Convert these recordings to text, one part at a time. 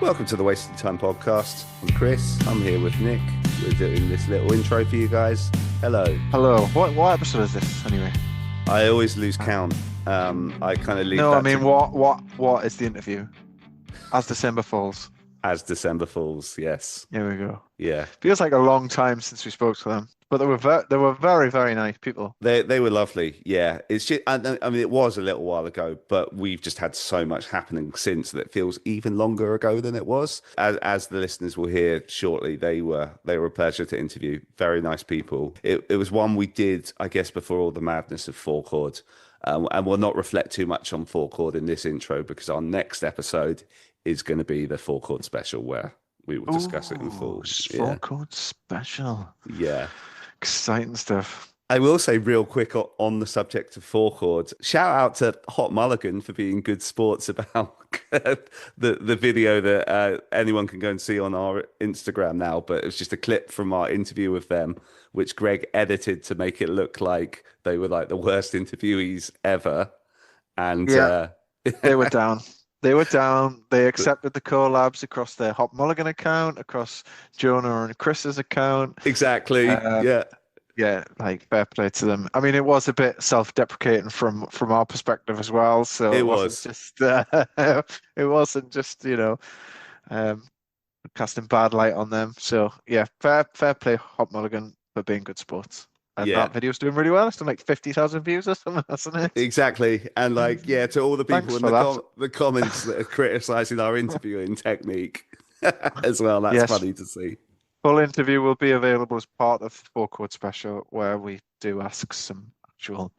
Welcome to the Wasted Time podcast. I'm Chris. I'm here with Nick. We're doing this little intro for you guys. Hello. Hello. What episode is this anyway? I always lose Uh, count. I kind of leave no, I that to mean what is the interview? As December falls. as December falls. Yes. Here we go. Yeah. Feels like a long time since we spoke to them, but they were very very nice people. They were lovely. Yeah. It's just, I mean, it was a little while ago, but we've just had so much happening since that it feels even longer ago than it was. As the listeners will hear shortly, they were a pleasure to interview. Very nice people. It was one we did, I guess, before all the madness of four chord. And we'll not reflect too much on four chord in this intro because our next episode is going to be the four chord special where we will discuss it in Oh, full. phone Yeah. code special. Yeah. Exciting stuff. I will say real quick on the subject of four chords, shout out to Hot Mulligan for being good sports about the video that anyone can go and see on our Instagram now. But it was just a clip from our interview with them, which Greg edited to make it look like they were like the worst interviewees ever. And Yeah, they were down. They were down. They but accepted the collabs across their Hop Mulligan account, across Jonah and Chris's account. exactly, Uh, yeah, Yeah, like fair play to them. I mean, it was a bit self-deprecating from our perspective as well. So it it wasn't was. just um, casting bad light on them. So yeah, fair play, Hot Mulligan for being good sports. And Yeah, that video's doing really well. It's done like 50,000 views or something, hasn't it? exactly. And like, yeah, to all the people Thanks in for that. the comments that are criticizing our interviewing technique as well, that's Yes, funny to see. full interview will be available as part of the four chord special where we do ask some actual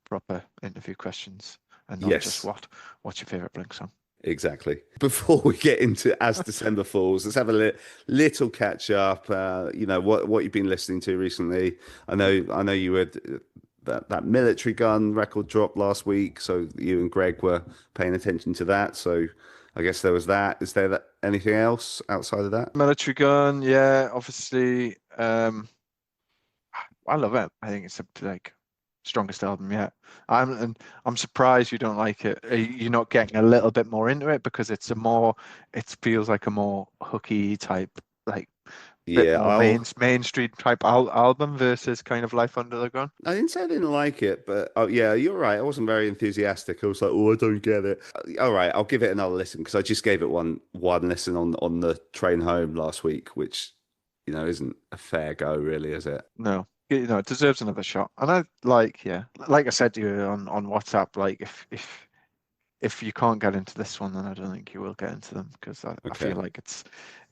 proper interview questions and not just Yes, what's your favorite Blink song. exactly. Before we get into As December Falls, let's have a little catch up. What you've been listening to recently. I know you had that military gun record drop last week, so you and Greg were paying attention to that. So I guess there was that. Is there anything else outside of that? Military Gun, yeah, obviously. I love it. I think it's like strongest album yet. I'm surprised you don't like it. You're not getting a little bit more into it because it feels like a more hooky type, like bit Yeah, more mainstream type album versus kind of Life Under the Gun. I didn't say I didn't like it, but oh yeah, you're right. I wasn't very enthusiastic. I was like, oh, I don't get it. All right, I'll give it another listen because I just gave it one listen on the train home last week, which isn't a fair go, really, is it? No, it deserves another shot. And I like, yeah, like I said to you on WhatsApp, like if you can't get into this one, then I don't think you will get into them because I feel Okay. like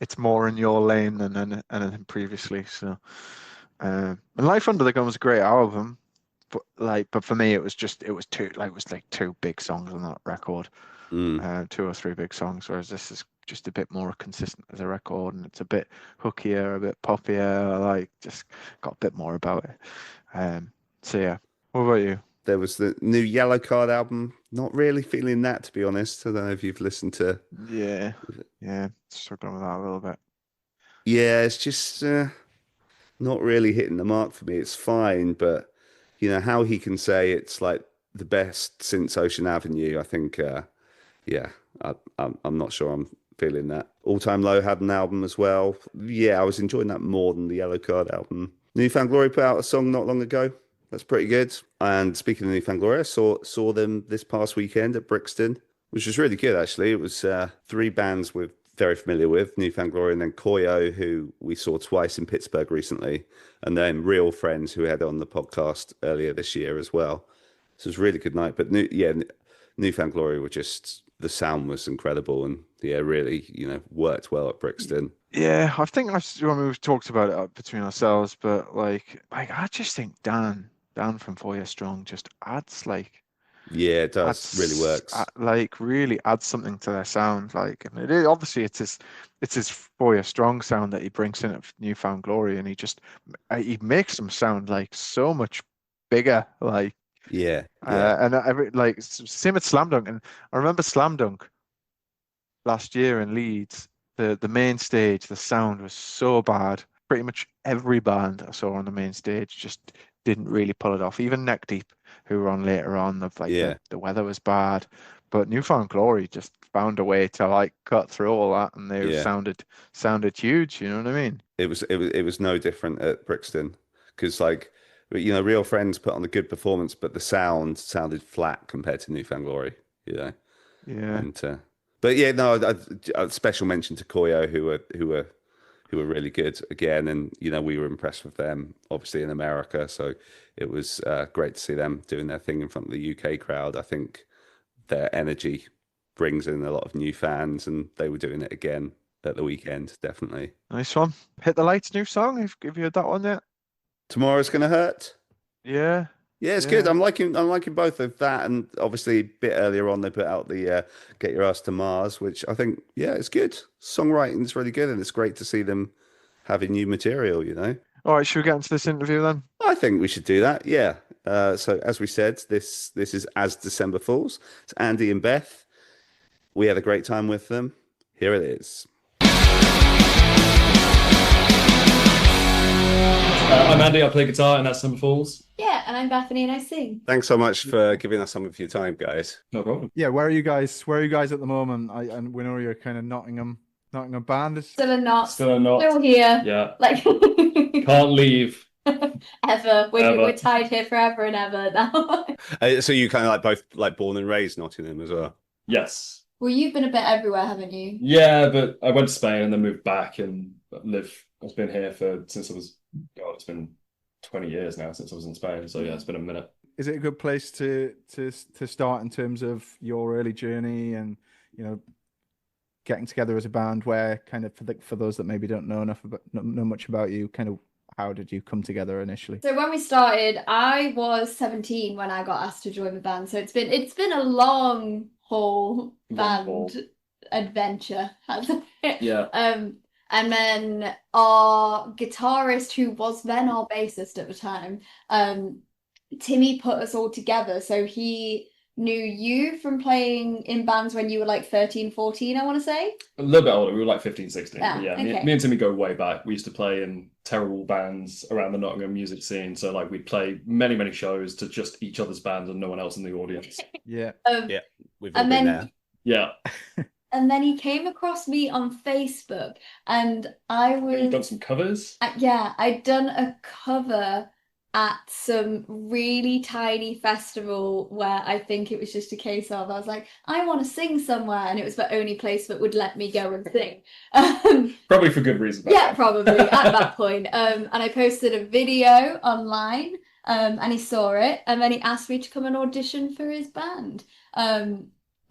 it's more in your lane than anything previously. So, and Life Under the Gun was a great album, but for me it was like two big songs on that record, Mm. two or three big songs, whereas this is just a bit more consistent as a record and it's a bit hookier, a bit poppier, like just got a bit more about it. So yeah, what about you? There was the new Yellow Card album. Not really feeling that, to be honest. I don't know if you've listened to. Yeah, yeah, struggling with that a little bit. Yeah, it's just not really hitting the mark for me. It's fine, but how he can say it's like the best since Ocean Avenue. I think. Yeah, I'm not sure I'm feeling that. All Time Low had an album as well. Yeah, I was enjoying that more than the Yellow Card album. Newfound Glory put out a song not long ago. That's pretty good. And speaking of Newfound Glory, I saw them this past weekend at Brixton, which was really good actually. It was three bands we're very familiar with, Newfound Glory, and then Koyo, who we saw twice in Pittsburgh recently, and then Real Friends, who had on the podcast earlier this year as well. So it was a really good night. But Newfound Glory were just the sound was incredible and yeah, really, worked well at Brixton. Yeah, I think we've talked about it between ourselves, but like I just think Dan from 4 Year Strong just Yeah, it does. Really adds works. like really adds something to their sound. Like, and it is obviously it's his 4 Year Strong sound that he brings in at Newfound Glory, and he makes them sound like so much bigger. Like, Yeah, yeah, and same at Slam Dunk, and I remember Slam Dunk last year in Leeds, the main stage, the sound was so bad. Pretty much every band I saw on the main stage just didn't really pull it off. Even Neck Deep, who were on later on, the yeah. weather was bad. But Newfound Glory just found a way to like cut through all that, and they Yeah. sounded huge. You know what I mean? It was no different at Brixton because like Real Friends put on a good performance, but the sound sounded flat compared to Newfound Glory, you know. Yeah. And but yeah, no, a special mention to Koyo who were really good again, and we were impressed with them obviously in America, so it was great to see them doing their thing in front of the UK crowd. I think their energy brings in a lot of new fans, and they were doing it again at the weekend, definitely. Nice one. Hit the Lights new song. Have you heard that one yet? Tomorrow's gonna hurt. Yeah. Yeah, it's good. Yeah. I'm liking both of that, and obviously a bit earlier on they put out the "Get Your Ass to Mars," which I think, yeah, it's good. Songwriting's really good, and it's great to see them having new material. All right, should we get into this interview then? I think we should do that. Yeah. So as we said, this is As December Falls. It's Andy and Beth. We had a great time with them. Here it is. I'm Andy, I play guitar and that's December Falls. Yeah, and I'm Bethany and I sing. Thanks so much for giving us some of your time, guys. No problem. Yeah, where are you guys? Where are you guys at the moment? And we know you're kind of Nottingham band. Still a not. Still not. Still here. Yeah. Like Can't leave. ever. We're, Ever. we're tied here forever and ever now. So you kind of like both like born and raised Nottingham as well. Yes. Well, you've been a bit everywhere, haven't you? Yeah, but I went to Spain and then moved back and I've been here since I was, God, it's been 20 years now since I was in Spain. So yeah, it's been a minute. Is it a good place to start in terms of your early journey and getting together as a band? Where kind of for those that maybe don't know know much about you, kind of how did you come together initially? So when we started, I was 17 when I got asked to join the band. So it's been a long haul band adventure, hasn't it? Yeah. And then our guitarist, who was then our bassist at the time, Timmy put us all together. So he knew you from playing in bands when you were like 13, 14, I want to say. A little bit older. We were like 15, 16. Yeah, But yeah, okay. me and Timmy go way back. We used to play in terrible bands around the Nottingham music scene. So like we'd play many, many shows to just each other's bands and no one else in the audience. Yeah. Yeah, we've all And been then there. Yeah. and then he came across me on Facebook, and I You've done was some covers. yeah, I'd done a cover at some really tiny festival where I think it was just a case of I was like, I want to sing somewhere, and it was the only place that would let me go and sing. Probably for good reason. Yeah, probably at that point. And I posted a video online, and he saw it, and then he asked me to come and audition for his band.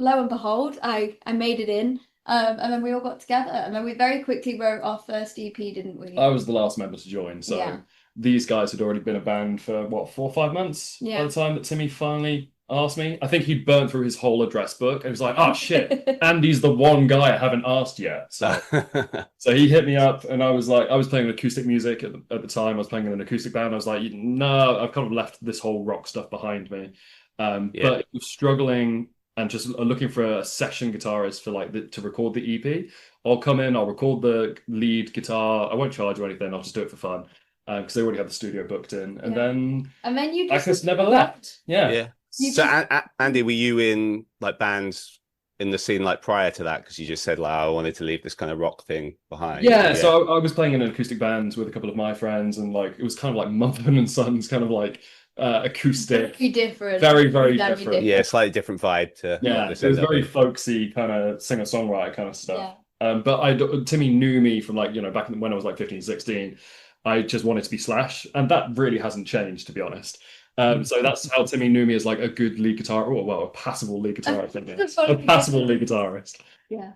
Lo and behold, I made it in, and then we all got together, and then we very quickly wrote our first EP, didn't we? I was the last member to join, so Yeah. these guys had already been a band for what, 4 or 5 months by Yeah. the time that Timmy finally asked me. I think he'd burnt through his whole address book and he was like, oh shit, Andy's the one guy I haven't asked yet. So he hit me up and I was playing acoustic music at the time. I was playing in an acoustic band. I was like, no, I've kind of left this whole rock stuff behind me. But it was struggling and just looking for a session guitarist for to record the EP. I'll come in, I'll record the lead guitar. I won't charge or anything. I'll just do it for fun because they already had the studio booked in. And then And then you I just never left. Yeah. Yeah. You So, just- Andy, were you in like bands in the scene like prior to that? Because you just said like I wanted to leave this kind of rock thing behind. Yeah, so I was playing in an acoustic band with a couple of my friends, and like it was kind of like Mumford and Sons, kind of like acoustic. Very different. Very, very different. Yeah, slightly different vibe to Yeah, what it this was ended up very being. folksy kind of singer-songwriter kind of stuff. But Timmy knew me from back when I was like 15, 16. I just wanted to be Slash, and that really hasn't changed, to be honest. So that's how Timmy knew me as like a good lead guitar, or well, a passable lead guitarist. I guess. A passable lead guitarist. Yeah.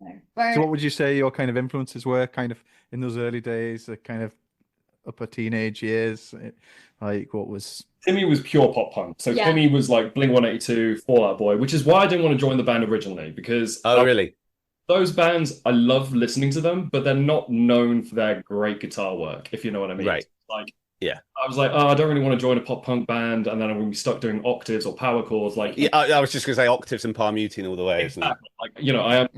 No. So what would you say your kind of influences were kind of in those early days, the kind of upper teenage years? Like what was... Timmy was pure pop punk. So Yeah. Timmy was like Blink-182, Fall Out Boy, which is why I didn't want to join the band originally, because Oh, really? those bands, I love listening to them, but they're not known for their great guitar work, if you know what I mean. Right. Like, Yeah. I was like, oh, I don't really want to join a pop punk band, and then I'm going to be stuck doing octaves or power chords. Like, Yeah, I was just gonna say octaves and palm muting all the way, isn't it? exactly. Like, I am.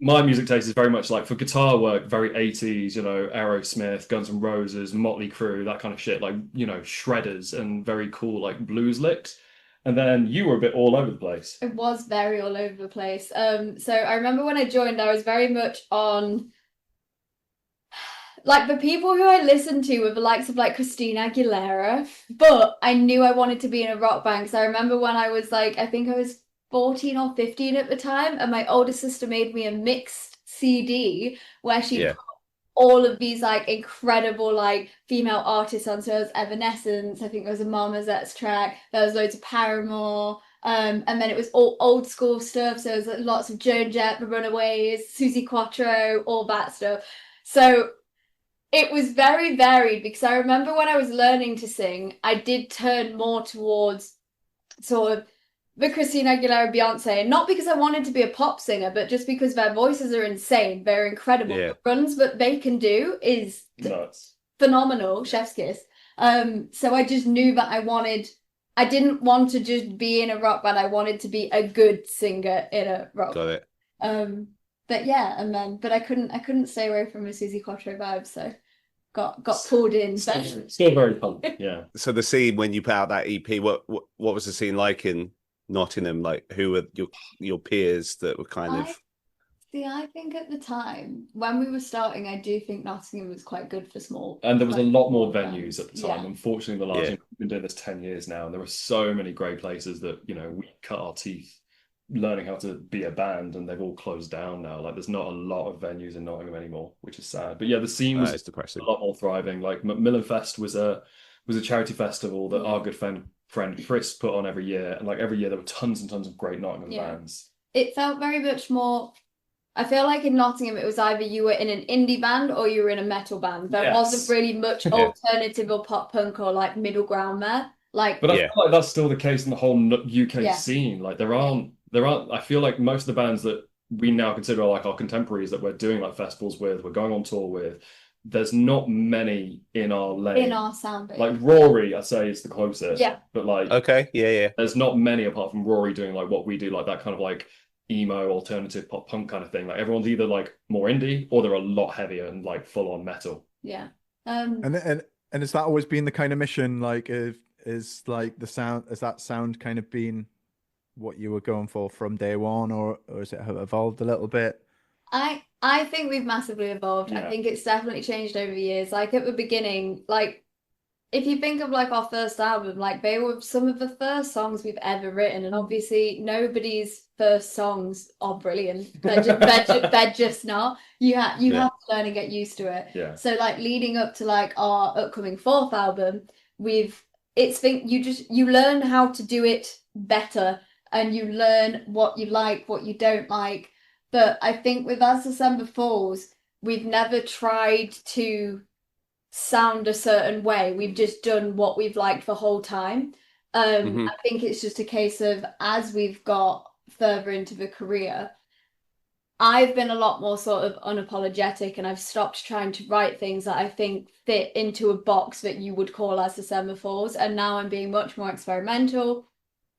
My music taste is very much like for guitar work, very 80s, Aerosmith, Guns N' Roses, Motley Crue, that kind of shit, like, shredders and very cool, like blues licks. and then you were a bit all over the place. It was very all over the place. So I remember when I joined, I was very much on like the people who I listened to were the likes of like Christina Aguilera, but I knew I wanted to be in a rock band because I remember when I was like, I think I was 14 or 15 at the time, and my older sister made me a mixed CD where she put all of these like incredible like female artists on. So it was Evanescence, I think there was a Marmoset's track, there was loads of Paramore, and then it was all old school stuff. So there was lots of Joan Jett, The Runaways, Suzi Quatro, all that stuff. So it was very varied because I remember when I was learning to sing, I did turn more towards sort of the Christina Aguilera, Beyonce, and not because I wanted to be a pop singer, but just because their voices are insane. They're incredible. Yeah. The runs that they can do is Nuts. phenomenal. Chef's kiss. So I just knew that I didn't want to just be in a rock band. I wanted to be a good singer in a rock Got it. band. But yeah, but I couldn't stay away from the Suzi Quatro vibe, so got pulled in. Still very fun. Yeah. So the scene when you put out that EP, what was the scene like in Nottingham? Like, who were your peers that were kind of? I think at the time when we were starting, I do think Nottingham was quite good for small. And there was a lot more bands. venues at the time. Yeah. Unfortunately, we've been doing this 10 years now, and there are so many great places that, you know, we cut our teeth learning how to be a band, and they've all closed down now. Like, there's not a lot of venues in Nottingham anymore, which is sad. But yeah, the scene was depressing. a lot more thriving. Like Macmillan Fest was a charity festival that our good friend Chris put on every year, and like every year there were tons and tons of great Nottingham bands. It felt very much more. I feel like in Nottingham it was either you were in an indie band or you were in a metal band. There wasn't really much alternative or pop punk or like middle ground there. Like, but I feel like that's still the case in the whole UK scene. Like there aren't. I feel like most of the bands that we now consider like our contemporaries that we're doing like festivals with, we're going on tour with, there's not many in our lane. In our sound base. Like Rory, I'd say, is the closest. Yeah. But like, there's not many apart from Rory doing like what we do, like that kind of like emo alternative pop punk kind of thing. Like everyone's either like more indie or they're a lot heavier and like full on metal. Yeah. And has that always been the kind of mission? Like, is like the sound, has that sound kind of been what you were going for from day one, or has it evolved a little bit? I think we've massively evolved. Yeah. I think it's definitely changed over the years. Like at the beginning, like if you think of like our first album, like they were some of the first songs we've ever written, and obviously nobody's first songs are brilliant. They're just not. You have to learn and get used to it. Yeah. So like leading up to like our upcoming fourth album, you learn how to do it better, and you learn what you like, what you don't like. But I think with As December Falls, we've never tried to sound a certain way. We've just done what we've liked the whole time. I think it's just a case of as we've got further into the career, I've been a lot more sort of unapologetic, and I've stopped trying to write things that I think fit into a box that you would call As December Falls. And now I'm being much more experimental.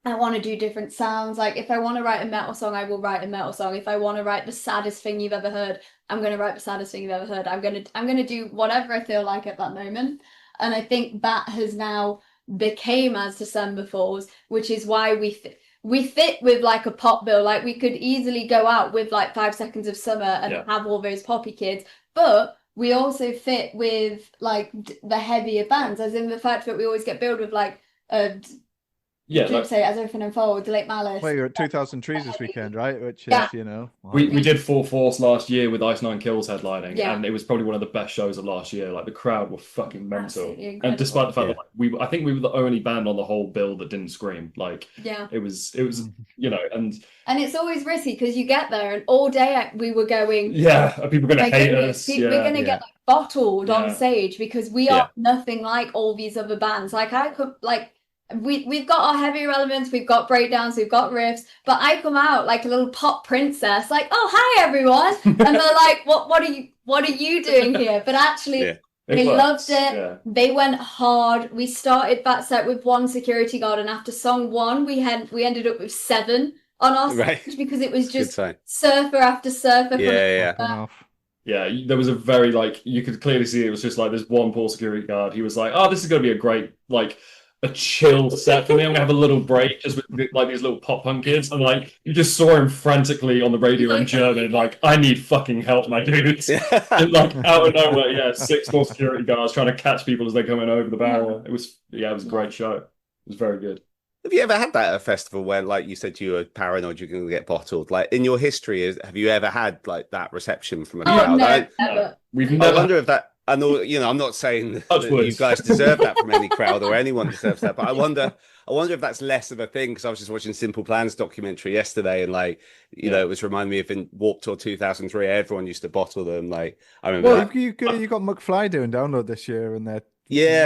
I want to do different sounds. Like if I want to write a metal song, I will write a metal song. If I want to write the saddest thing you've ever heard, I'm going to write the saddest thing you've ever heard. I'm going to do whatever I feel like at that moment. And I think that has now became As December Falls, which is why we fit with like a pop bill. Like we could easily go out with like 5 Seconds of Summer and have all those poppy kids, but we also fit with like the heavier bands, as in the fact that we always get billed with like As Everything Unfolds, Late Malice. Well, you're at 2000 Trees this weekend, right? Which is, you know. We did Full Force last year with Ice Nine Kills headlining, and it was probably one of the best shows of last year. Like the crowd were fucking mental. And despite the fact that like, I think we were the only band on the whole bill that didn't scream. Like it was you know, and it's always risky because you get there and all day we were going, are people gonna hate us? We're gonna get like bottled on stage because we are nothing like all these other bands. Like I could like we've got our heavier elements, we've got breakdowns, we've got riffs, but I come out like a little pop princess, like, oh hi everyone, and they're like, what are you doing here? But actually they loved it. They went hard. We started that set with one security guard, and after song 1 we ended up with 7 on our stage because it was just surfer after surfer. There was a very like, you could clearly see it was just like this one poor security guard. He was like, oh, this is going to be a great like a chill set for me. I'm gonna have a little break just with like these little pop punk kids, and like you just saw him frantically on the radio in German, like I need fucking help, my dudes. And like out of nowhere, yeah, 6 more security guards trying to catch people as they're coming over the barrier. It was a great show. It was very good. Have you ever had that at a festival where, like you said, you were paranoid you're going to get bottled? Like in your history, have you ever had like that reception from a crowd? No, No. We've I never. wonder if that. I know, I'm not saying that you guys deserve that from any crowd or anyone deserves that, but I wonder if that's less of a thing, because I was just watching Simple Plan's documentary yesterday, and like, it was reminding me of in Warped Tour 2003, everyone used to bottle them. Like, I remember. Well, you got McFly doing Download this year, and they're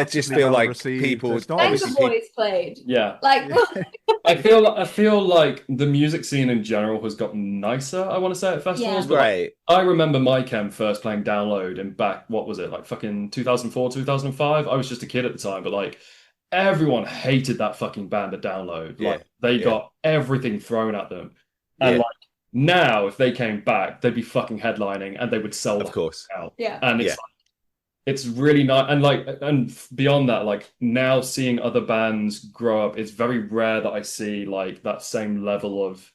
just feel like people. Danger Boys played. Yeah, like I feel like the music scene in general has gotten nicer. I want to say at festivals, but right. I remember my chem first playing Download in back, what was it, like fucking 2004, 2005. I was just a kid at the time, but like everyone hated that fucking band at Download. Like they got everything thrown at them, and like now if they came back, they'd be fucking headlining and they would sell of course out. And it's like, it's really nice, and beyond that, like now seeing other bands grow up, it's very rare that I see like that same level of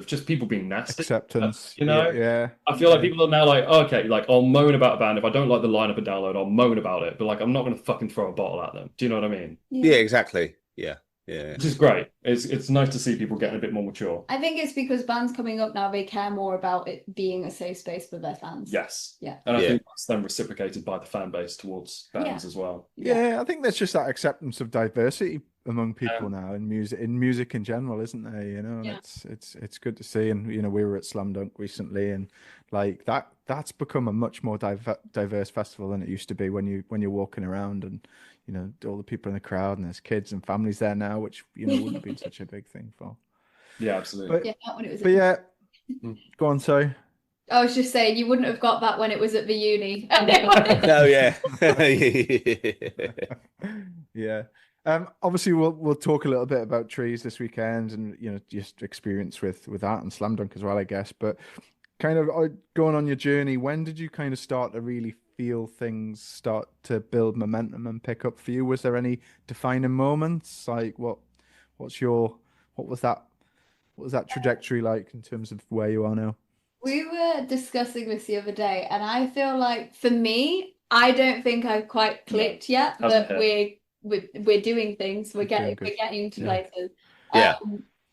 just people being nasty. Acceptance, I feel like people are now like, okay, like I'll moan about a band if I don't like the lineup of Download, I'll moan about it, but like I'm not going to fucking throw a bottle at them. Do you know what I mean? Yeah, exactly. Yeah. Which is great. It's nice to see people getting a bit more mature. I think it's because bands coming up now, they care more about it being a safe space for their fans. Yes. Yeah. And I think that's then reciprocated by the fan base towards bands as well. Yeah, I think there's just that acceptance of diversity among people now in music in general, isn't there? And it's good to see. And we were at Slam Dunk recently, and like that's become a much more diverse festival than it used to be when you're walking around, and all the people in the crowd, and there's kids and families there now, which wouldn't have been such a big thing for. Yeah, absolutely. But, not when it was. Go on, sorry. I was just saying you wouldn't have got that when it was at the uni. No, yeah. Obviously, we'll talk a little bit about trees this weekend, and just experience with that and Slam Dunk as well, I guess. But kind of going on your journey, when did you kind of start to really feel things start to build momentum and pick up for you? Was there any defining moments? Like what was that trajectory like in terms of where you are now? We were discussing this the other day, and I feel like for me, I don't think I've quite clicked yet that we're doing things, we're getting to places.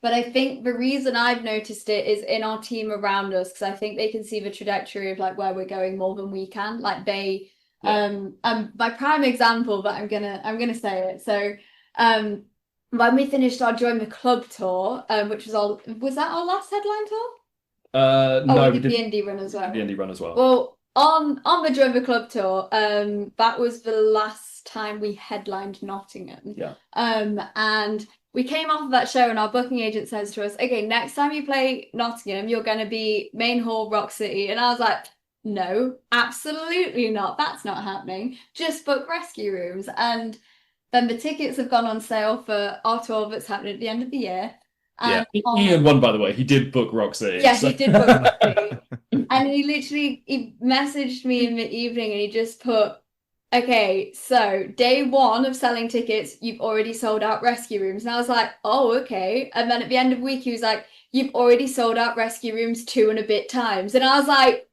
But I think the reason I've noticed it is in our team around us, because I think they can see the trajectory of like where we're going more than we can. Like they, my prime example, but I'm gonna say it. So, when we finished our Join the Club tour, which was that our last headline tour? No, we did the indie run as well. The indie run as well. Well, on the Join the Club tour, that was the last time we headlined Nottingham. Yeah. And we came off of that show, and our booking agent says to us, okay, next time you play Nottingham, you're going to be Main Hall, Rock City. And I was like, no, absolutely not. That's not happening. Just book Rescue Rooms. And then the tickets have gone on sale for our tour that's happening at the end of the year. And Ian won, by the way. He did book Rock City. Yeah, he did book Rock City. And he messaged me in the evening, and he just put, okay, so day one of selling tickets, you've already sold out Rescue Rooms. And I was like, oh, okay. And then at the end of the week, he was like, you've already sold out Rescue Rooms 2 and a bit times. And I was like,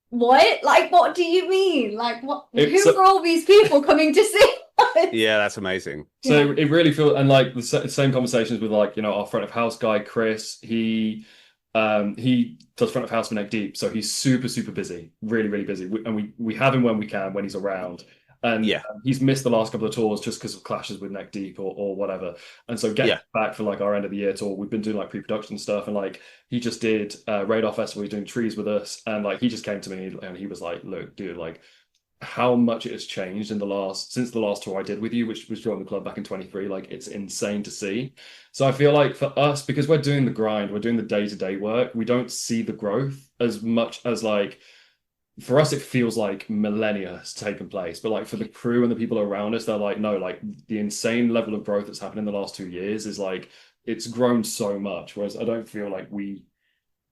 what? Like, what do you mean? Like, what? Who are all these people coming to see us? Yeah, that's amazing. So it really feels, and like the same conversations with like, our front of house guy, Chris, he does front of house for Neck Deep, so he's super busy, really busy, and we have him when we can, when he's around, and he's missed the last couple of tours just because of clashes with Neck Deep or whatever, and so getting back for like our end of the year tour, we've been doing like pre-production stuff, and like he just did Radar Festival, he's doing trees with us, and like he just came to me and he was like, look dude, like how much it has changed since the last tour I did with you, which was Join the Club back in 23. Like it's insane to see. So I feel like for us, because we're doing the grind, we're doing the day-to-day work, we don't see the growth as much as like, for us it feels like millennia has taken place, but like for the crew and the people around us, they're like, no, like the insane level of growth that's happened in the last 2 years is like, it's grown so much, whereas I don't feel like we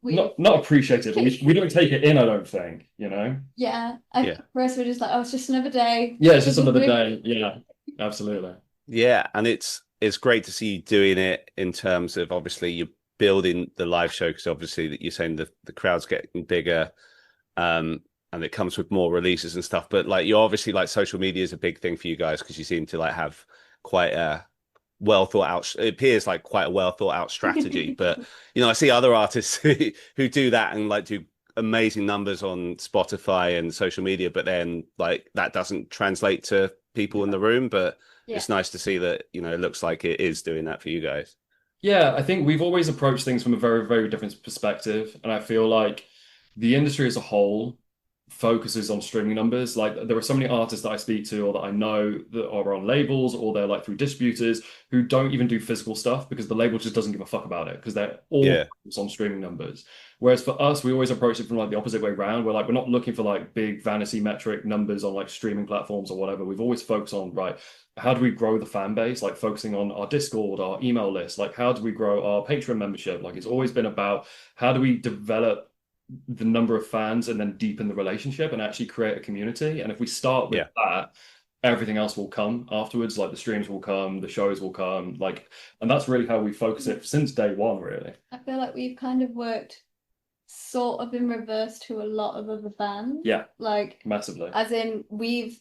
not appreciate it, but we don't take it in, I don't think, Yeah. For us, we're just like, oh, it's just another day. Yeah, it's just another day. Yeah, absolutely. Yeah, and it's great to see you doing it in terms of obviously you're building the live show because obviously that you're saying the crowd's getting bigger, and it comes with more releases and stuff. But like you're obviously like social media is a big thing for you guys because you seem to like have quite a well thought out. It appears like quite a well thought out strategy. But I see other artists who do that and like do amazing numbers on Spotify and social media, but then like that doesn't translate to people in the room. But it's nice to see that it looks like it is doing that for you guys. Yeah, I think we've always approached things from a very, very different perspective. And I feel like the industry as a whole focuses on streaming numbers. Like there are so many artists that I speak to or that I know that are on labels or they're like through distributors who don't even do physical stuff because the label just doesn't give a fuck about it because they're all focused on streaming numbers. Whereas for us, we always approach it from like the opposite way around. We're not looking for like big vanity metric numbers on like streaming platforms or whatever. We've always focused on, right, how do we grow the fan base? Like focusing on our Discord, our email list, like how do we grow our Patreon membership? Like it's always been about how do we develop the number of fans and then deepen the relationship and actually create a community. And if we start with that, everything else will come afterwards. Like the streams will come, the shows will come, and that's really how we focus it since day one, really. I feel like we've kind of worked sort of in reverse to a lot of other bands. Yeah. Like massively. As in we've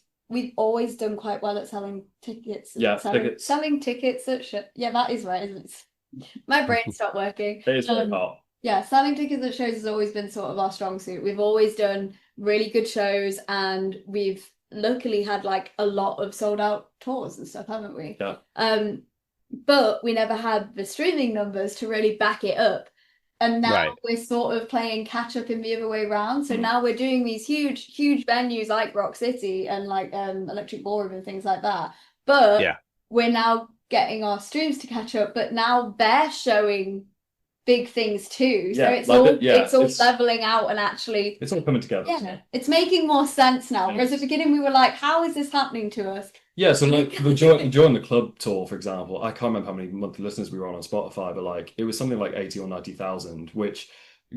always done quite well at selling tickets. Tickets. Selling tickets at yeah, that is right, isn't it? My brain stopped working. It is very hard. Yeah, selling tickets at shows has always been sort of our strong suit. We've always done really good shows and we've luckily had like a lot of sold out tours and stuff, haven't we? Yeah. But we never had the streaming numbers to really back it up. And now we're sort of playing catch up in the other way around. So now we're doing these huge, huge venues like Rock City and like Electric Ballroom and things like that. But we're now getting our streams to catch up, but now they're showing big things too. So it's all leveling out and actually it's all coming together. Yeah, it's making more sense now. Whereas at the beginning we were like, how is this happening to us? Yeah, so like during the club tour, for example, I can't remember how many monthly listeners we were on Spotify, but like it was something like 80 or 90,000, which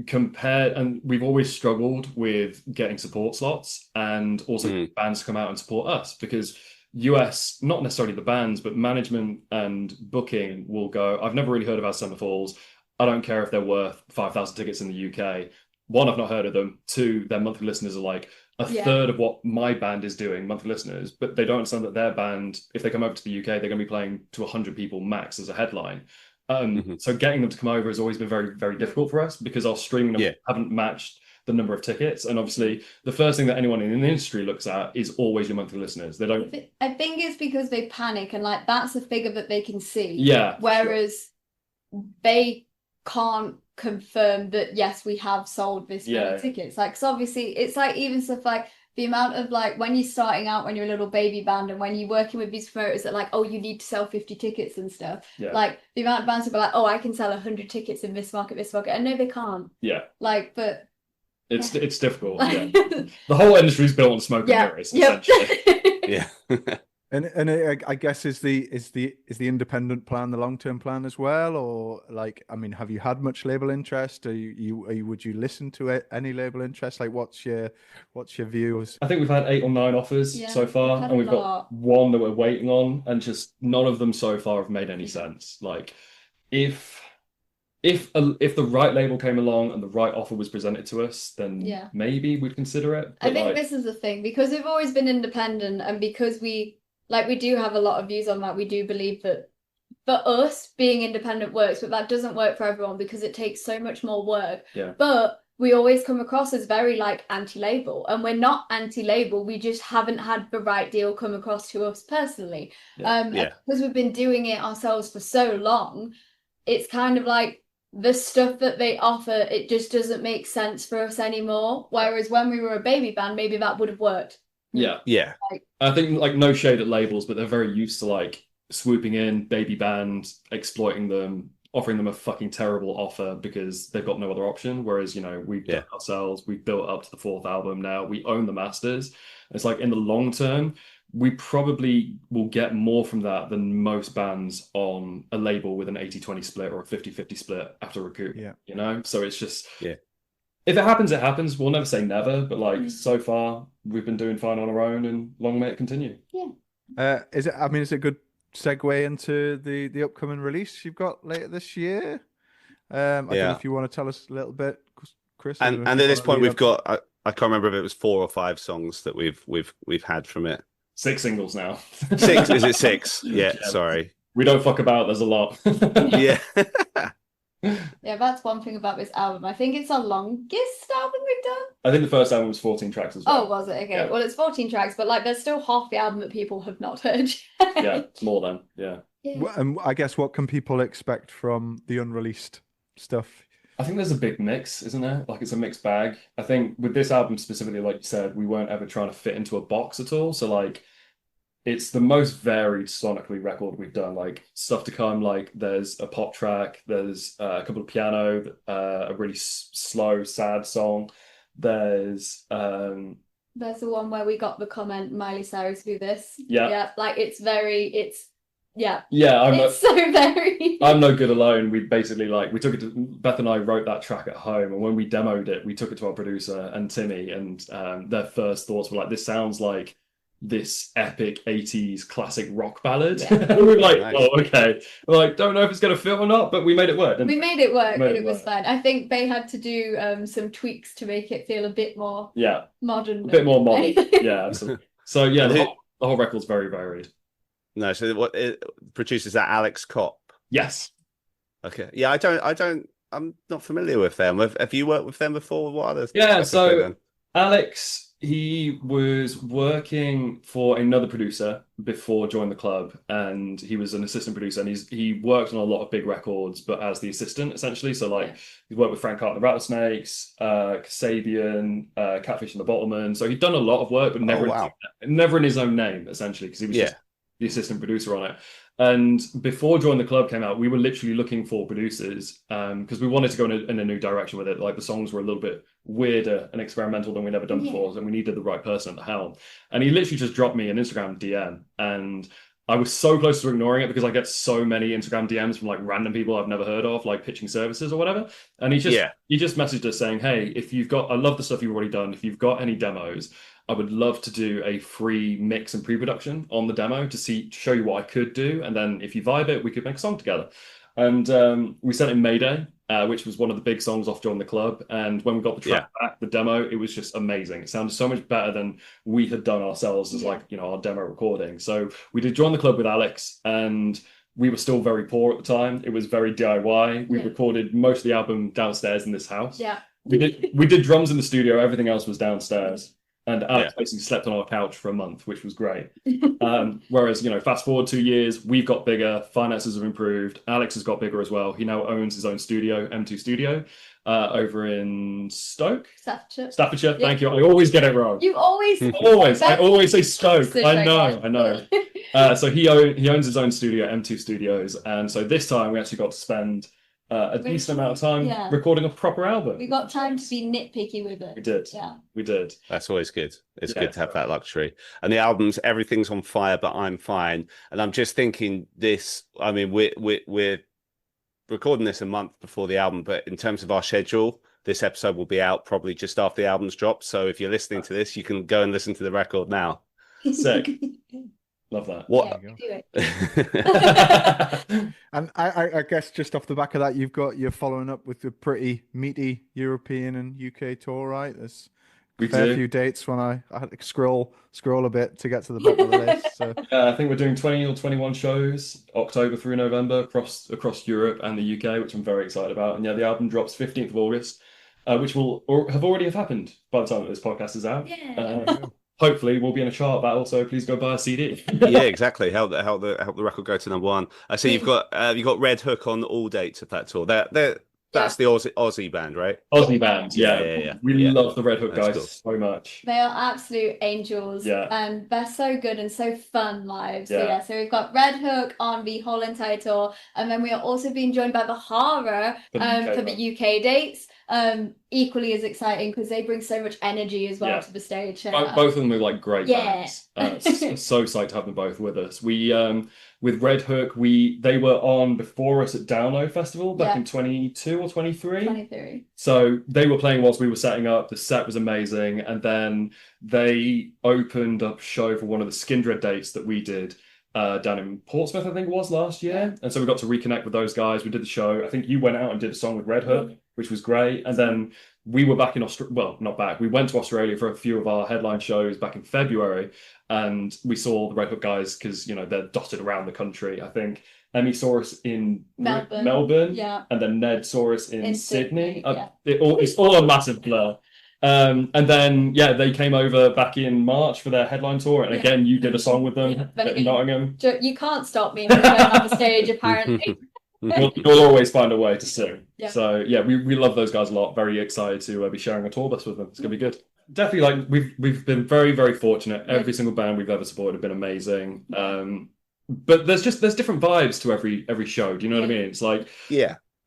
compared, and we've always struggled with getting support slots and also bands to come out and support us because US, not necessarily the bands, but management and booking will go, I've never really heard of our Summer Falls. I don't care if they're worth 5,000 tickets in the UK. One, I've not heard of them. Two, their monthly listeners are like a third of what my band is doing, monthly listeners, but they don't understand that their band, if they come over to the UK, they're going to be playing to 100 people max as a headline. So getting them to come over has always been very, very difficult for us because our streaming numbers haven't matched the number of tickets. And obviously, the first thing that anyone in the industry looks at is always your monthly listeners. They don't. I think it's because they panic and like that's a figure that they can see. Yeah. Whereas they can't confirm that yes we have sold this many tickets, like, because obviously it's like even stuff like the amount of like when you're starting out when you're a little baby band and when you're working with these promoters that like, oh, you need to sell 50 tickets and stuff, like the amount of bands who are like, oh, I can sell 100 tickets in this market, and no they can't, but it's difficult. The whole industry's built on smoke and mirrors, essentially. And I guess is the independent plan the long-term plan as well, or like, I mean, have you had much label interest? Would you listen to any label interest? Like, what's your views? I think we've had 8 or 9 offers so far, and we've got one that we're waiting on, and just none of them so far have made any sense. Like, if the right label came along and the right offer was presented to us, then maybe we'd consider it. I think this is the thing, because we've always been independent, and because we do have a lot of views on that. We do believe that for us, being independent works, but that doesn't work for everyone because it takes so much more work. But we always come across as very like anti-label, and we're not anti-label. We just haven't had the right deal come across to us personally. Because we've been doing it ourselves for so long, it's kind of like the stuff that they offer, it just doesn't make sense for us anymore. Whereas when we were a baby band, maybe that would have worked. I think like no shade at labels, but they're very used to like swooping in, baby band, exploiting them, offering them a fucking terrible offer because they've got no other option. Whereas, we've done it ourselves, we've built up to the 4th album now, we own the masters. It's like in the long term, we probably will get more from that than most bands on a label with an 80-20 split or a 50-50 split after Recoup. So it's just if it happens, it happens. We'll never say never, but like so far, we've been doing fine on our own, and long may it continue. Is it? I mean, is it good segue into the upcoming release you've got later this year. I don't know if you want to tell us a little bit, Chris. And at this point, we've got I can't remember if it was 4 or 5 songs that we've had from it. 6 singles now. 6? Is it 6? Yeah, sorry. We don't fuck about. There's a lot. Yeah. Yeah, that's one thing about this album. I think it's our longest album we've done. I think the first album was 14 tracks as well. Oh, was it? Okay. Yeah. Well, it's 14 tracks, but like there's still half the album that people have not heard. Yeah, it's more than. Yeah. And I guess what can people expect from the unreleased stuff? I think there's a big mix, isn't there? Like it's a mixed bag. I think with this album specifically, like you said, we weren't ever trying to fit into a box at all. So like it's the most varied sonically record we've done. Like stuff to come, like there's a pop track, there's a couple of piano, a really slow, sad song. There's the one where we got the comment Miley Cyrus do this. Yeah. Yeah, like it's yeah, it's so very. I'm no good alone. We basically we took it to Beth and I wrote that track at home, and when we demoed it, we took it to our producer and Timmy, and their first thoughts were like, "This sounds like this epic 80s classic rock ballad." Yeah. And we were like, Nice. "Oh, okay." We're like, don't know if it's gonna fit or not, but we made it work. We made it work, and it was fun. I think they had to do some tweaks to make it feel a bit more modern. A bit more modern. Yeah, absolutely. So yeah, the whole record's very varied. No, so what producers that Alex Kopp? Yes. Okay. Yeah, I'm not familiar with them. Have you worked with them before? What others? Yeah, so Alex, he was working for another producer before joining the club, and he was an assistant producer, and he worked on a lot of big records, but as the assistant essentially. So he worked with Frank Hart and the Rattlesnakes, Kasabian, Catfish and the Bottlemen. So he'd done a lot of work, but never in his own name essentially, because he was just the assistant producer on it. And before Join the Club came out, we were literally looking for producers because we wanted to go in a new direction with it. Like the songs were a little bit weirder and experimental than we'd ever done before, and we needed the right person at the helm. And he literally just dropped me an Instagram DM, and I was so close to ignoring it because I get so many Instagram DMs from like random people I've never heard of, like pitching services or whatever. And he just messaged us saying, "Hey, I love the stuff you've already done. If you've got any demos, I would love to do a free mix and pre-production on the demo to show you what I could do. And then if you vibe it, we could make a song together." And we sent him Mayday, which was one of the big songs off Join the Club. And when we got the track back, the demo, it was just amazing. It sounded so much better than we had done ourselves as our demo recording. So we did Join the Club with Alex, and we were still very poor at the time. It was very DIY. We recorded most of the album downstairs in this house. Yeah. We did drums in the studio. Everything else was downstairs. And Alex basically slept on our couch for a month, which was great. Whereas, fast forward 2 years, we've got bigger, finances have improved. Alex has got bigger as well. He now owns his own studio, M2 Studio, over in Stoke. Staffordshire. Thank you. I always get it wrong. You always. I always say Stoke. I know. So he owns his own studio, M2 Studios. And so this time we actually got to spend a decent amount of time recording a proper album. We got time to be nitpicky with it. We did. Yeah. We did. That's always good. It's good to have that luxury. And the album's Everything's on Fire, But I'm Fine. And I'm just thinking we're recording this a month before the album, but in terms of our schedule, this episode will be out probably just after the album's dropped. So if you're listening to this, you can go and listen to the record now. Sick. Love that. What? Yeah, do it. And I guess just off the back of that, you're following up with a pretty meaty European and UK tour, right? There's a fair few dates when I had to scroll a bit to get to the bottom of the list. So I think we're doing 20 or 21 shows, October through November, across Europe and the UK, which I'm very excited about. And the album drops 15th of August, which will have already happened by the time that this podcast is out. Yeah. Hopefully we'll be in a chart battle, so please go buy a CD. Yeah, exactly. Help the record go to number one. I see you've got Red Hook on all dates of that tour. That's the Aussie band, right? Aussie band, yeah. We love the Red Hook guys so much. They are absolute angels, and they're so good and so fun live. So so we've got Red Hook on the whole entire tour, and then we are also being joined by the Horror for the UK dates. Equally as exciting because they bring so much energy as well to the stage. Both of them are like great bands. So psyched to have them both with us. We with Red Hook, they were on before us at Download Festival back in 22 or 23. 23. So they were playing whilst we were setting up. The set was amazing, and then they opened up show for one of the Skindred dates that we did. down in Portsmouth, I think it was last year. And so we got to reconnect with those guys. We did the show. I think you went out and did a song with Red Hook, which was great. And then we were back in Australia. Well, not back. We went to Australia for a few of our headline shows back in February. And we saw the Red Hook guys because, they're dotted around the country. I think Emmy saw us in Melbourne, yeah, and then Ned saw us in Sydney. Yeah. It's all a massive blur. And then they came over back in March for their headline tour, and again you did a song with them at Nottingham. You can't stop me from going on the stage, apparently. You'll always find a way to sing. Yeah. So we love those guys a lot. Very excited to be sharing a tour bus with them. It's gonna be good. Definitely, like we've been very, very fortunate. Every single band we've ever supported have been amazing. But there's different vibes to every show. Do you know what I mean? It's like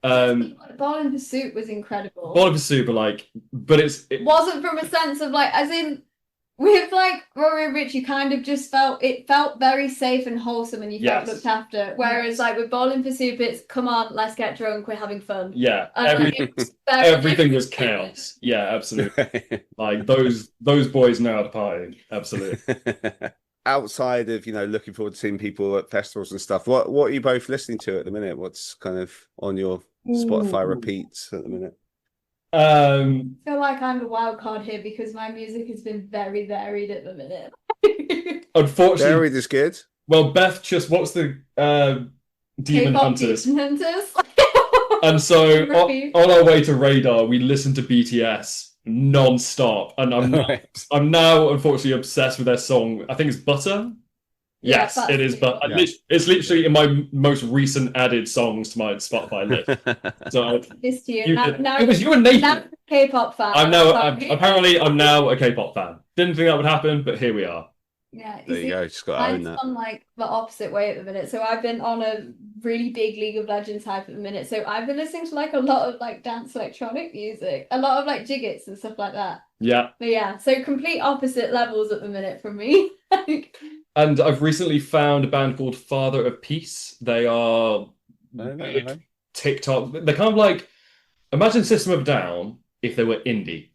Ball in Pursuit was incredible. Ball in Pursuit, but it wasn't from a sense of as in with Rory and Rich, you kind of just felt very safe and wholesome, and you felt looked after. Whereas with Ball in Pursuit, it's come on, let's get drunk, we're having fun. Yeah, everything was chaos. Yeah, absolutely. Those boys know how to party. Absolutely. Outside of looking forward to seeing people at festivals and stuff, what are you both listening to at the minute? What's kind of on your Spotify repeats at the minute? I feel like I'm the wild card here because my music has been very varied at the minute. Unfortunately, varied is good. Well, Beth what's the Demon Hunters? Demon Hunters. And so on our way to Radar, we listened to BTS non-stop, and I'm now unfortunately obsessed with their song. I think it's Butter. Yes, it is. But it's literally in my most recent added songs to my Spotify list. So this to you. Now, it was you and Nathan. Now a K-pop fan. I'm now a K-pop fan. Didn't think that would happen, but here we are. Yeah, there you go. Just got to own that. I'm on the opposite way at the minute. So I've been on a really big League of Legends hype at the minute. So I've been listening to a lot of dance electronic music, a lot of jiggits and stuff like that. Yeah. But yeah, so complete opposite levels at the minute from me. And I've recently found a band called Father of Peace. They are TikTok. They're kind of imagine System of a Down if they were indie.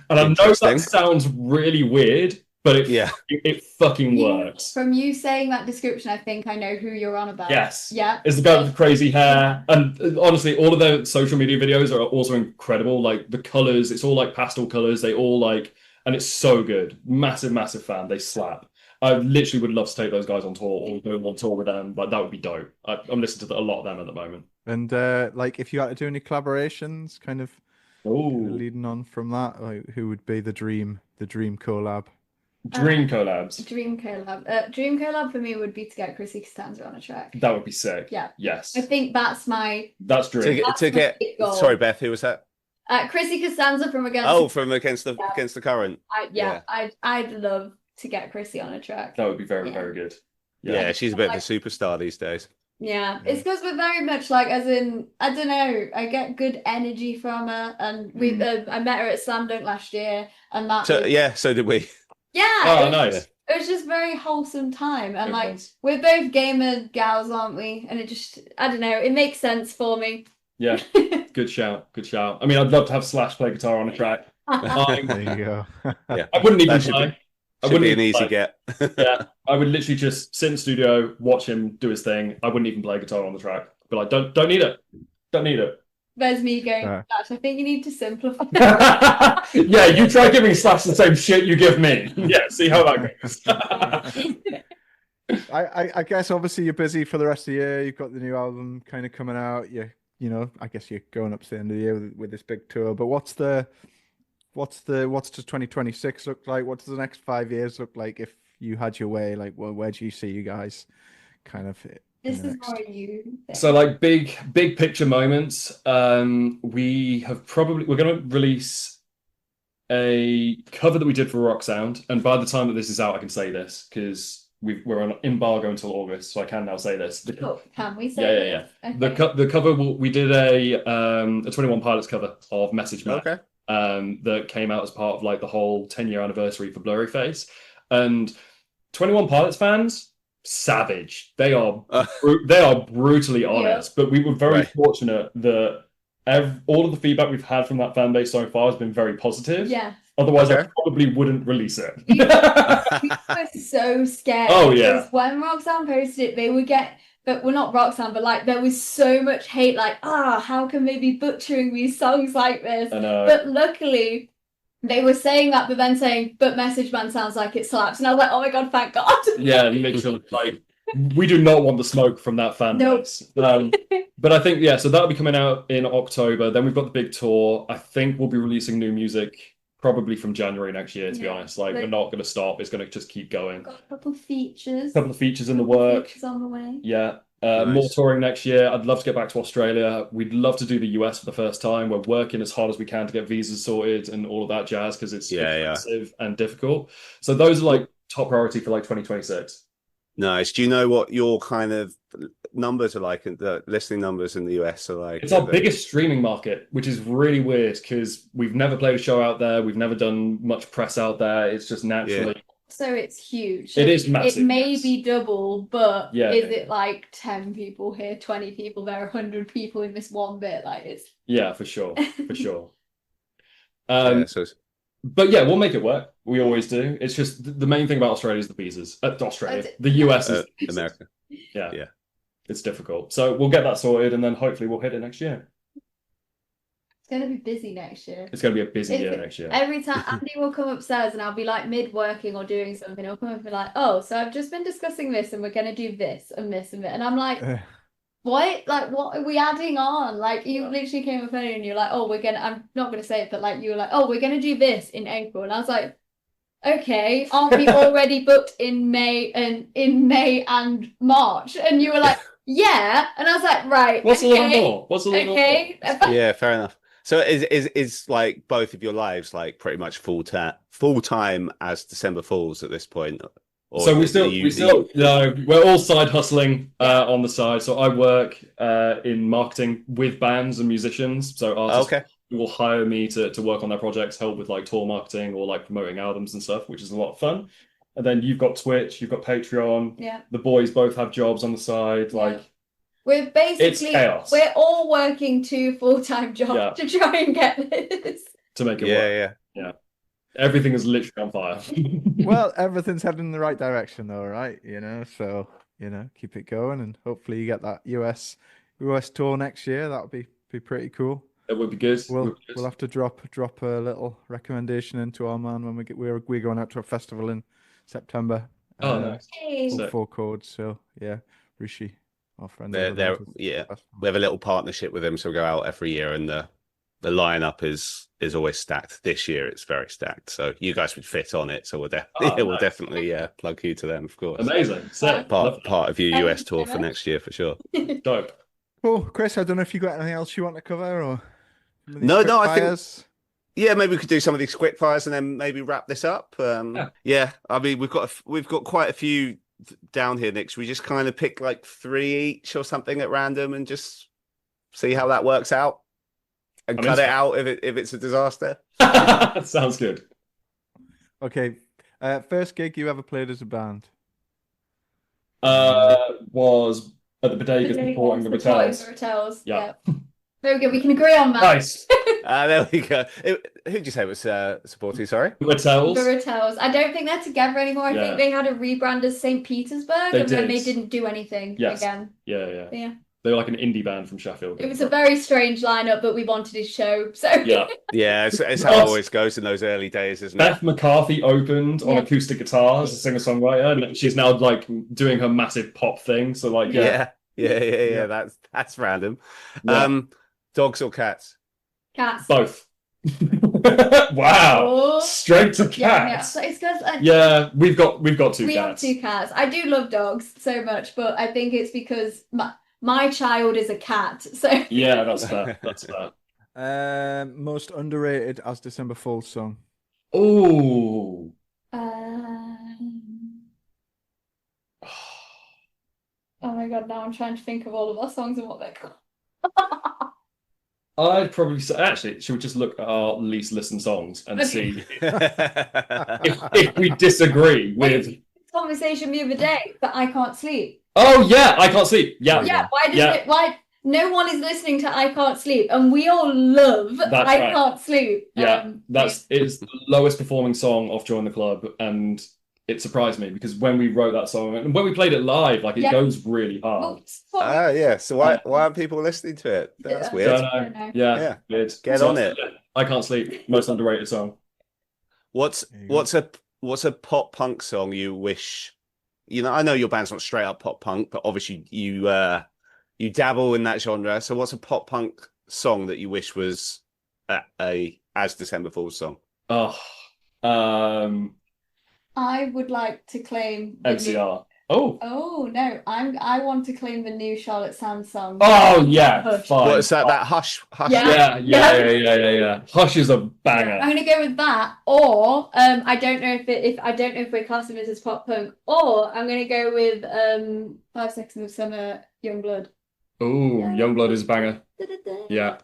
And I know that sounds really weird, but it fucking works. From you saying that description, I think I know who you're on about. Yes. Yeah. It's the guy with the crazy hair. And honestly, all of their social media videos are also incredible. The colors, it's all pastel colors. They all and it's so good. Massive, massive fan. They slap. I literally would love to take those guys on tour or go on tour with them. That would be dope. I'm listening to a lot of them at the moment. And if you had to do any collaborations, kind of leading on from that, who would be the dream collab? Dream collabs. Dream collab for me would be to get Chrissy Costanza on a track. That would be sick. Yeah. Yes. I think that's dream. Sorry, Beth, who was that? Chrissy Costanza from Against. Oh, from Against the Current. I'd love to get Chrissy on a track. That would be very, very good. Yeah, she's a bit of a superstar these days. Yeah, it's because we're very much as in, I don't know, I get good energy from her, and I met her at Slam Dunk last year, and that. So did we. Yeah. Oh, nice. It was just very wholesome time, and we're both gamer gals, aren't we? And it just, I don't know, it makes sense for me. Yeah, good shout. I mean, I'd love to have Slash play guitar on a track. There you go. Yeah, I wouldn't even play. Should be an easy get. Yeah, I would literally just sit in the studio, watch him do his thing. I wouldn't even play guitar on the track. But don't need it. Don't need it. There's me going, Slash, I think you need to simplify. Yeah, you try giving Slash the same shit you give me. Yeah, see how that goes. I guess obviously you're busy for the rest of the year. You've got the new album kind of coming out. I guess you're going up to the end of the year with this big tour. But what's the 2026 look like? What does the next 5 years look like if you had your way? Where do you see you guys kind of? This is more you. So big picture moments. We're going to release a cover that we did for Rock Sound, and by the time that this is out, I can say this because we're on embargo until August, so I can now say this. Can we say? Yeah. Okay. The cover we did a 21 Pilots cover of Message Man. Okay. That came out as part of the whole 10-year anniversary for Blurry Face, and 21 Pilots fans, savage. They are brutally honest. But we were very fortunate that all of the feedback we've had from that fan base so far has been very positive. Yeah. Otherwise, I Okay. probably wouldn't release it. We were so scared. Oh, yeah. Because when Roxanne posted it, they would get, but well, not Roxanne, but like there was so much hate, like, how can they be butchering these songs like this? I know. But luckily, they were saying that, but then saying, but Message Man sounds like it slaps. And I was like, oh my God, thank God. Yeah, literally, like, we do not want the smoke from that fan base. But I think, yeah, so that'll be coming out in October. Then we've got the big tour. I think we'll be releasing new music probably from January next year, to be honest. Like, we're not going to stop. It's going to just keep going. Got a couple of features. Couple of features in the work. Features on the way. Yeah. Nice. More touring next year. I'd love to get back to Australia. We'd love to do the US for the first time. We're working as hard as we can to get visas sorted and all of that jazz because it's expensive and difficult. So those are like top priority for like 2026. Nice. Do you know what your kind of numbers are like? The listening numbers in the US are like? It's our biggest streaming market, which is really weird because we've never played a show out there. We've never done much press out there. It's just naturally. Yeah. So it's huge. It is massive. It may be double, but is it like 10 people here, 20 people there, 100 people in this one bit? Like it's. Yeah, for sure. For sure. But yeah, we'll make it work. We always do. It's just the main thing about Australia is the visas. The US is America. Yeah. It's difficult. So we'll get that sorted and then hopefully we'll hit it next year. It's going to be busy next year. It's going to be a busy year next year. Every time Andy will come upstairs and I'll be like mid-working or doing something, he'll come up and be like, oh, so I've just been discussing this and we're going to do this and this and that. And I'm like, what? Like, what are we adding on? Like, you literally came up and you're like, oh, I'm not going to say it, but like, you were like, oh, we're going to do this in April. And I was like, okay, aren't we already booked in May and March? And you were like, yeah. And I was like, right. What's a little more? What's a little more? Yeah, fair enough. So is like both of your lives like pretty much full time as December Fools at this point? Or so we're all side hustling on the side. So I work in marketing with bands and musicians. So artists will hire me to work on their projects, help with like tour marketing or like promoting albums and stuff, which is a lot of fun. And then you've got Twitch, you've got Patreon. Yeah. The boys both have jobs on the side. Like we're basically we're all working 2 full-time jobs to try and get this. To make it work. Yeah. Everything is literally on fire. Well, everything's heading in the right direction though, right? So keep it going and hopefully you get that US tour next year. That would be pretty cool. It would be good. We'll have to drop a little recommendation into our man when we're going out to a festival in September. Oh, nice. Full Chords. So yeah, Rishi, our friend. We have a little partnership with them, so we go out every year, and the lineup is always stacked. This year it's very stacked, so you guys would fit on it. So we'll definitely plug you to them, of course. Amazing. Part of your US tour for next year for sure. Dope. Cool, Chris. I don't know if you got anything else you want to cover or. No, I think. Yeah, maybe we could do some of these quick fires and then maybe wrap this up. Yeah, I mean we've got quite a few down here, Nick. Should we just kind of pick like 3 each or something at random and just see how that works out and cut it out if it's a disaster? Sounds good. Okay, first gig you ever played as a band? Was at the Bodegas supporting the Ratels. Yeah. Very good. We can agree on that. Nice. There we go. Who'd you say was supporting? Sorry, The Ratels. I don't think they're together anymore. I think they had a rebrand as St. Petersburg, then they didn't do anything again. Yeah. They were like an indie band from Sheffield. It was a very strange lineup, but we wanted his show. So yeah, it's how it always goes in those early days, isn't it? Beth McCarthy opened on acoustic guitar as a singer-songwriter, and she's now like doing her massive pop thing. So like yeah. That's random. Yeah. Dogs or cats? Cats. Both. Wow. Straight to cats. Yeah. It's because we've got 2 cats. We have 2 cats. I do love dogs so much, but I think it's because my child is a cat. So yeah, that's fair. That's fair. Most underrated as December Fools song. Oh. Oh my God! Now I'm trying to think of all of our songs and what they're called. I'd probably say, actually, should we just look at our least listened songs and see if we disagree with conversation the other day that I can't sleep. Oh yeah, I can't sleep. Yeah. Why does it? Why? no one is listening to I Can't Sleep, and we all love I Can't Sleep. Yeah, it's the lowest performing song off Join the Club, and it surprised me because when we wrote that song and when we played it live, like it goes really hard. Yeah. So why aren't people listening to it? That's weird. Don't know. Yeah. Weird. Get on it. I Can't Sleep, most underrated song. What's a pop punk song you wish? I know your band's not straight up pop punk, but obviously you dabble in that genre. So what's a pop punk song that you wish was a As December Falls song? I would like to claim MCR. Oh no! I want to claim the new Charlotte Sands song. Oh yeah, fine. What's that? That Hush. Yeah. Hush is a banger. I'm gonna go with that, or I don't know if we're classing this as pop punk, or I'm gonna go with 5 Seconds of Summer, Youngblood. Oh, Youngblood is a banger. Yeah.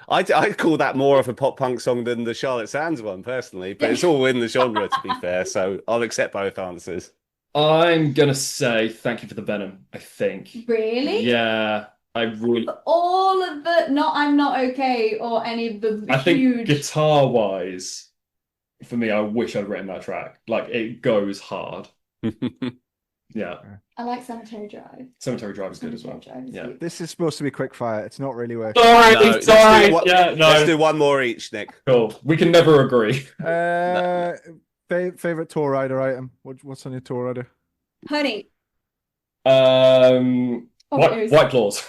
I'd call that more of a pop punk song than the Charlotte Sands one, personally, but it's all in the genre, to be fair, so I'll accept both answers. I'm going to say Thank You for the Venom, I think. Really? Yeah, I really... All of the... I'm Not Okay, or any of the I think guitar-wise, for me, I wish I'd written that track. Like, it goes hard. Yeah. I like Cemetery Drive. Cemetery Drive is good as well. Yeah. This is supposed to be quick fire. It's not really working. Sorry. Let's do one more each, Nick. Cool. We can never agree. Favorite tour rider item? What's on your tour rider? Honey. White Claws.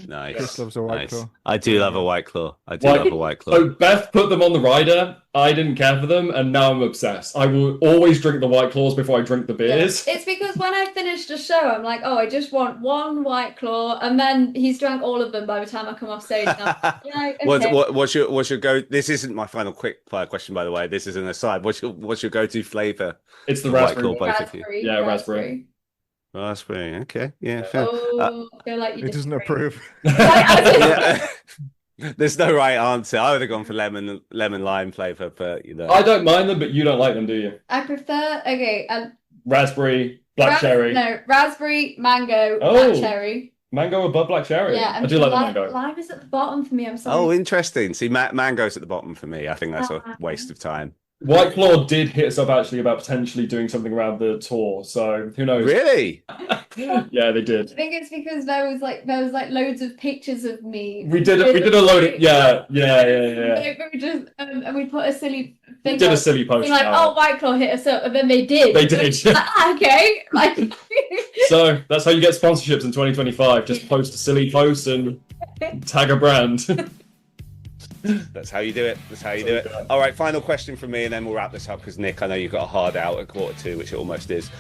Nice. Chris loves a White Claw. I do love a White Claw. Love a White Claw. So Beth put them on the rider. I didn't care for them, and now I'm obsessed. I will always drink the White Claws before I drink the beers. Yeah. It's because when I finished a show, I'm like, I just want one White Claw, and then he's drank all of them by the time I come off stage. Okay. What's your go? This isn't my final quick fire question, by the way. This is an aside. What's your go-to flavor? It's the raspberry. White Claw, both of you. Yeah, raspberry. Raspberry, okay, yeah, fair. I feel like he doesn't approve. There's no right answer. I would have gone for lemon lime flavor, but I don't mind them, but you don't like them, do you? I prefer raspberry, black cherry. No, raspberry, mango, black cherry. Mango above black cherry. Yeah, I do like the mango. Lime is at the bottom for me. I'm sorry. Oh, interesting. See, mango's at the bottom for me. I think that's a waste of time. White Claw did hit us up actually about potentially doing something around the tour, so who knows? Really? Yeah, they did. I think it's because there was loads of pictures of me. We did a load of yeah. We just and we put a silly thing. We did a silly post. Like, White Claw hit us up, and then they did. They did. Okay, So that's how you get sponsorships in 2025. Just post a silly post and tag a brand. That's how you do it. All right, final question from me, and then we'll wrap this up because Nick, I know you've got a hard out at 1:45, which it almost is.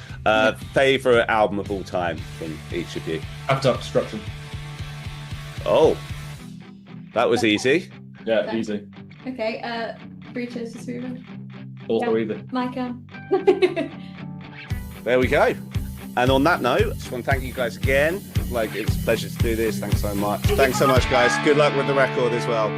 Favorite album of all time from each of you? Appetite Destruction. Oh, that was easy. Yeah, easy. Okay, Breaches to Sweden. Also either. Micah. There we go. And on that note, I just want to thank you guys again. It was a pleasure to do this. Thanks so much. Thanks so much, guys. Good luck with the record as well.